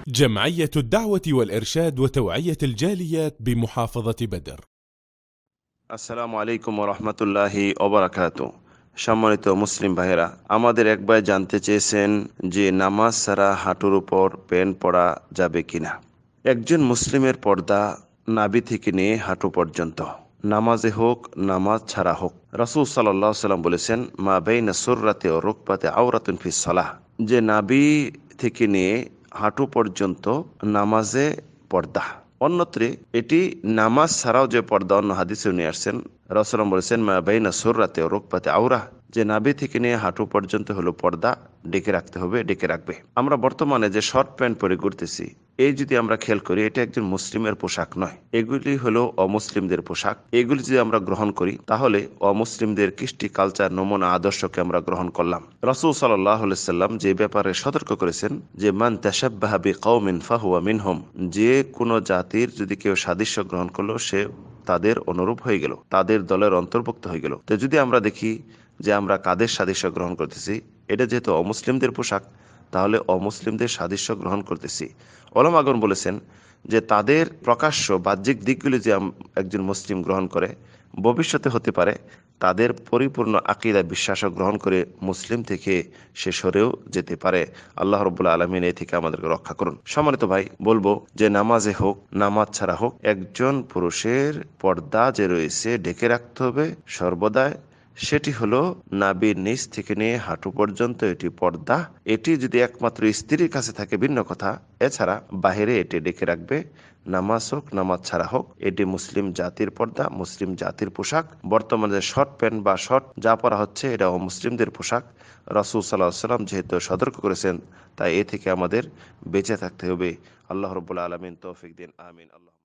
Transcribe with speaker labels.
Speaker 1: جمعية الدعوة والإرشاد وتوعية الجاليات بمحافظة بدر।
Speaker 2: আসসালামু আলাইকুম ওয়া রাহমাতুল্লাহি ওয়া বারাকাতুহু। সম্মানিত মুসলিম ভাইরা, আমাদের এক ভাই জানতে চেয়েছেন যে নামাজ ছাড়া হাঁটুর উপর প্যান্ট পরা যাবে কিনা। একজন মুসলিমের পর্দা নাভি থেকে নিয়ে হাঁটু পর্যন্ত, নামাজে হোক নামাজ ছাড়া হোক। রাসূল সাল্লাল্লাহু আলাইহি ওয়াসাল্লাম বলেছেন, মা বাইনা সুররাতি ওয়া রুকবাতি আওরাতুন ফিস সালাহ, যে নাভি থেকে নিয়ে হাঁটু পর্যন্ত নামাজে পর্দা। অন্যত্রে এটি নামাজ ছাড়াও যে পর্দা, অন্য হাদিসেও নিয়ে আসছেন, রাসূল বলেছেন মা বাইনা সুররাতি ওয়া রুকবাতি আওরা, যে নাভি থেকে নিয়ে হাঁটু পর্যন্ত হলো পর্দা, ডেকে রাখতে হবে, ডেকে রাখবে। আমরা বর্তমানে যে শর্ট প্যান্ট পরে ঘুরতেছি, এই যদি আমরা খেয়াল করি, এটা একজন মুসলিমের পোশাক নয়, এগুলি হলো অমুসলিমদের পোশাক। এগুলি যদি আমরা গ্রহণ করি, তাহলে অমুসলিমদের কৃষ্টি, কালচার, নমুনা, আদর্শকে আমরা গ্রহণ করলাম। রাসূল সাল্লাল্লাহু আলাইহি সাল্লাম যে ব্যাপারে সতর্ক করেছেন যে মান তাশাব্বাহা বিকাউমিন ফাহুয়া মিনহুম, যে কোনো জাতির যদি কেউ সাদৃশ্য গ্রহণ করলো, সে তাদের অনুরূপ হয়ে গেল, তাদের দলের অন্তর্ভুক্ত হয়ে গেল। তো যদি আমরা দেখি যে আমরা কাদের সাদৃশ্য গ্রহণ করতেছি, এটা যেহেতু অমুসলিমদের পোশাক, তাহলে অমুসলিমদের সাদৃশ্য গ্রহণ করতেছি। ওলামাগণ বলেছেন যে তাদের প্রকাশ্য বাহ্যিক দিকগুলি যে একজন মুসলিম গ্রহণ করে, ভবিষ্যতে হতে পারে তাদের পরিপূর্ণ আকীদা, বিশ্বাস গ্রহণ করে মুসলিম থেকে সে সরেও যেতে পারে। আল্লাহ রাব্বুল আলামিন এই থেকে আমাদেরকে রক্ষা করুন। সম্মানিত ভাই, বলবো যে নামাজে হোক নামাজ ছাড়া হোক, একজন পুরুষের পর্দা যে রয়েছে ঢেকে রাখতে হবে সর্বদাই। সেটি হলো নাভির নিচ থেকে নিয়ে হাঁটু পর্যন্ত, এটি পর্দা। এটি যদি একমাত্র স্ত্রীর কাছে থাকে ভিন্ন কথা, এছাড়া বাহিরে এটি ডেকে রাখবে। নামাজ হোক নামাজ ছাড়া হোক, এটি মুসলিম জাতির পর্দা, মুসলিম জাতির পোশাক। বর্তমানে শর্ট প্যান্ট বা শর্ট যা পরা হচ্ছে, এটা অমুসলিমদের পোশাক। রাসূল সাল্লাল্লাহু আলাইহি সাল্লাম যেহেতু সতর্ক করেছেন, তাই এ থেকে আমাদের বেঁচে থাকতে হবে। আল্লাহ রাব্বুল আলামিন তৌফিক দিন, আমিন। আল্লাহ।